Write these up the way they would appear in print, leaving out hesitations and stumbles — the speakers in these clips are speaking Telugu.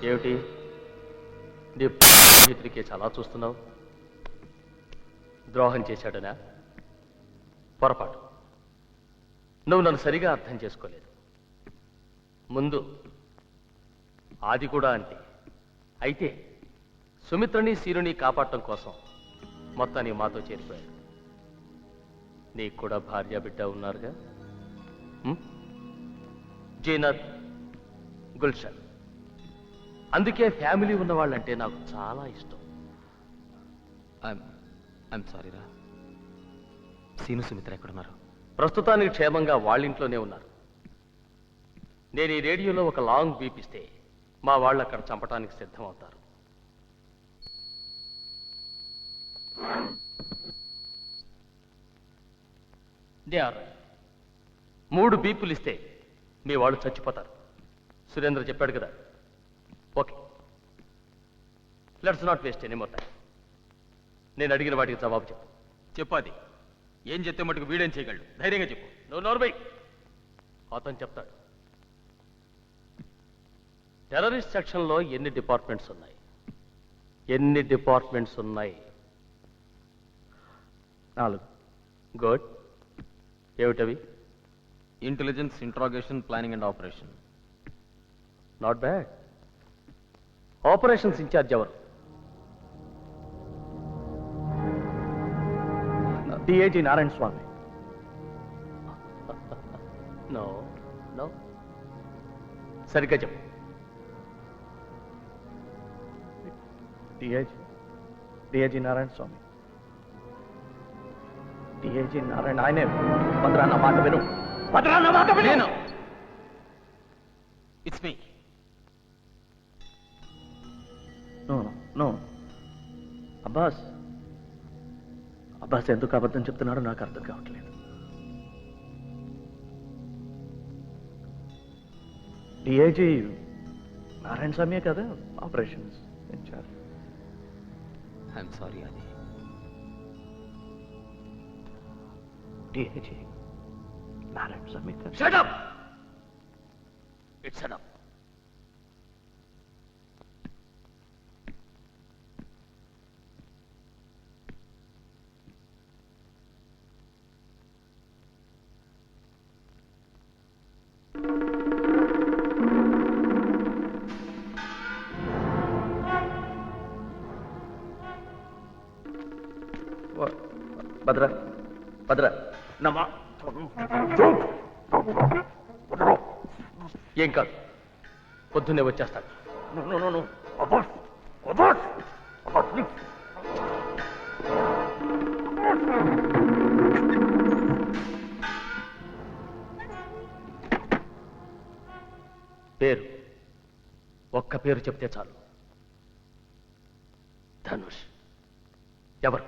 ఏమిటి నీ చేతులకే చాలా చూస్తున్నావు? ద్రోహం చేశాడనా? పొరపాటు. నువ్వు నన్ను సరిగా అర్థం చేసుకోలేదు. ముందు ఆది కూడా అంతే. అయితే సుమిత్రని సీరుని కాపాడటం కోసం మొత్తాన్ని మాతో చేరిపోయాడు. నీకు కూడా భార్య బిడ్డ ఉన్నారుగా, జీనత్, గుల్షన్. అందుకే ఫ్యామిలీ ఉన్నవాళ్ళంటే నాకు చాలా ఇష్టం. ఐఎమ్ సారీరా. సీను సుమిత్ర ఎక్కడున్నారు? ప్రస్తుతానికి క్షేమంగా వాళ్ళింట్లోనే ఉన్నారు. నేను ఈ రేడియోలో ఒక లాంగ్ బీప్ ఇస్తే మా వాళ్ళు అక్కడ చంపడానికి సిద్ధమవుతారు. దే ఆర్ 3 బీపులు ఇస్తే మీ వాళ్ళు చచ్చిపోతారు. సురేంద్ర చెప్పాడు కదా. Okay, let's not waste any more time. నేను అడిగిన వాటికి జవాబు చెప్పు. చెప్పాది. ఏం చెప్తే మటుకు వీడేం చేయగలడు? ధైర్యంగా చెప్పు. నువ్వు నోర్బై. అతను చెప్తాడు. టెర్రరిస్ట్ సెక్షన్లో ఎన్ని డిపార్ట్మెంట్స్ ఉన్నాయి? ఎన్ని డిపార్ట్మెంట్స్ ఉన్నాయి? 4. గుడ్. ఏమిటవి? Intelligence, interrogation, planning and operation. Not bad. Operations incharge ఎవరు? DIG Narayana Swamy. No no, సరిగ్గా చెప్పు. డిఐజీ నారాయణ స్వామి. డిఐజీ నారాయణ ఆయనే. భద్రా నా మాట విను. భద్రా నా మాట విను. It's me. నో అబ్బాస్ ఎందుకు అబద్ధం చెప్తున్నాడో నాకు అర్థం కావట్లేదు. డిఐజీ నారాయణ స్వామియే కదా ఆపరేషన్స్ ఇన్ఛార్జ్. ఐఎమ్ సారీ అది. DIG Narayana Swamy. Shut up. It's enough. Bhadra నమ్మా. ఏం కాదు, పొద్దున్నే వచ్చేస్తాడు. పేరు, ఒక్క పేరు చెప్తే చాలు. ధనుష్. ఎవరు?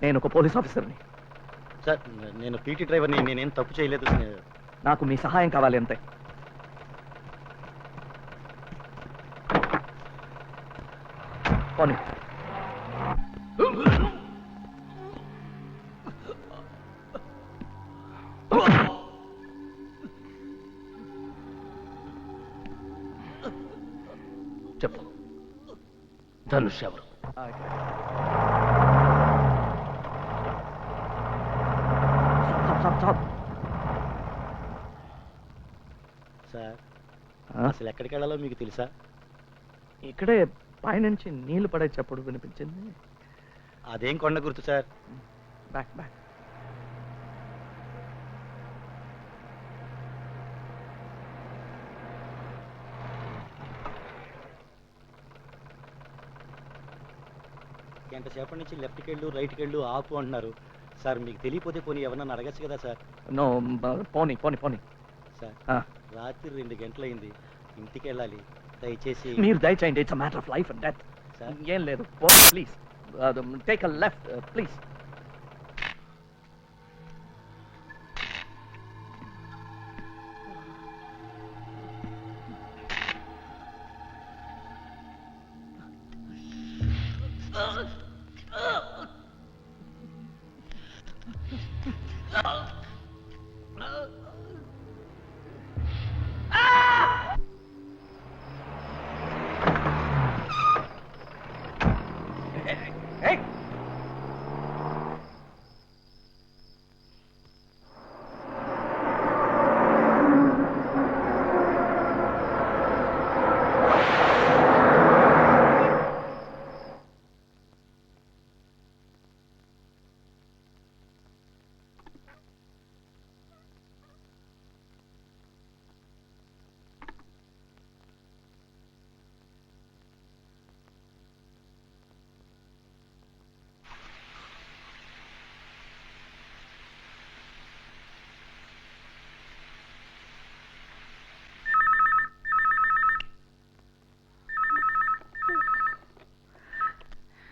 నేను ఒక పోలీస్ ఆఫీసర్ని. సార్, నేను పీటీ డ్రైవర్ని. నేనేం తప్పు చేయలేదు. నాకు మీ సహాయం కావాలి అంతే. పోనీ. ధనుష్ ఎవరు? సార్ అసలు ఎక్కడికి వెళ్ళాలో మీకు తెలుసా? ఇక్కడే పైనుంచి నీళ్లు పడే చప్పుడు వినిపించింది. అదేం కొండ గుర్తు సార్? Back back. గంట సేపటి నుంచి లెఫ్ట్కి వెళ్ళు, రైట్కి వెళ్ళు, ఆపు అంటున్నారు సార్. మీకు తెలియపోతే పోనీ ఎవరన్నా అడగచ్చు కదా సార్. నో, పోనీ పోనీ పోనీ. సార్ ఆ, రాత్రి 2 గంటలైంది, ఇంటికి వెళ్ళాలి. దయచేసి మీరు దయచేయండి. It's matter of life and death. Sir ఏం లేదు, please take a left please. Hey!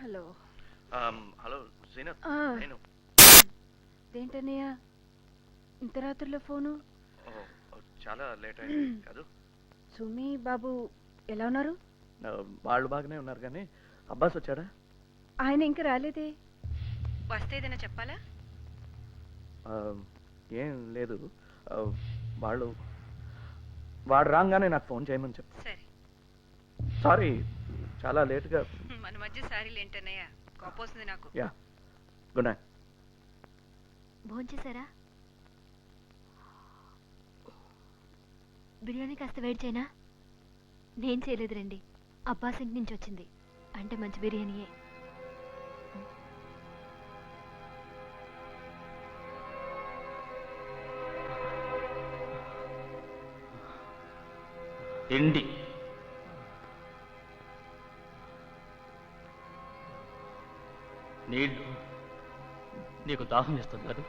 Hello. Hello Zeenat, ఆ. నేను ఏంటన్నయ్య ఇంత రాత్రిలో ఫోను? చాలా లేట్ అయింది కాదు. సుమి బాబు ఎలా ఉన్నారు? వాళ్ళు బాగానే ఉన్నారు, కానీ అబ్బాస్ వచ్చాడా? ఆయన ఇంకా రాలేదే. వస్తే ఏదైనా చెప్పాలా? ఏం లేదు, వాడు రాగానే నాకు ఫోన్ చేయమని చెప్పు. సరే. సారీ, చాలా లేట్గా. మన మధ్య సారీలు ఏంటన్నయ్య, కోపొస్తుంది నాకు. Yeah, good night. భోంచేశారా? బిర్యానీ కాస్త వెయిట్ చేయనా? నేను చేయలేదు రండి, అబ్బాస్ ఇంటి నుంచి వచ్చింది. అంటే మంచి బిర్యానీయే. తిండి నీళ్ళు. నీకు దాహం వేస్తుంది కదా?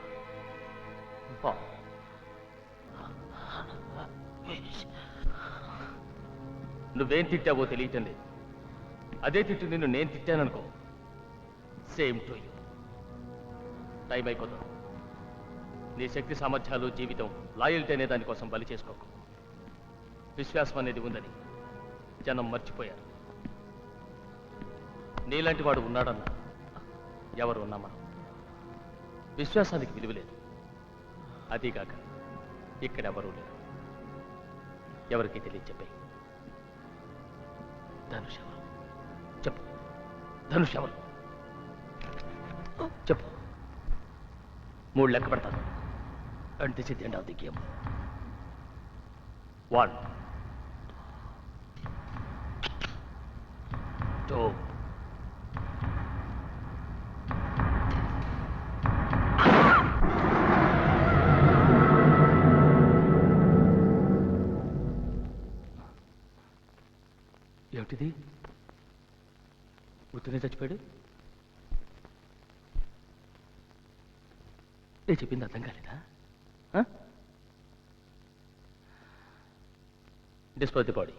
పా. నువ్వేం తిట్టావో తెలియటం లేదు. అదే తిట్టు నిన్ను నేను తిట్టాననుకో, సేమ్ టు యూ. టైం అయిపోతుంది. నీ శక్తి సామర్థ్యాలు, జీవితం, లాయల్టీ అనే దానికోసం బలి చేసుకోకు. విశ్వాసం అనేది ఉందని జనం మర్చిపోయారు. నీలాంటి వాడు ఉన్నాడన్నా ఎవరు ఉన్నా మనం. విశ్వాసానికి విలువ లేదు. అదీగాక ఇక్కడెవరూ లేరు. ఎవరికి తెలియదు చెప్పే. ధనుష్ ఎవరు చెప్పు. ధనుష్ ఎవరు చెప్పు. 3 లెక్క పెడతాను. And this is the end of the game. 1 2 ఏమిటిది? ఉత్తనే చచ్చిపోయాడు. నేను చెప్పింది అర్థం కాలేదా? Dispose the body.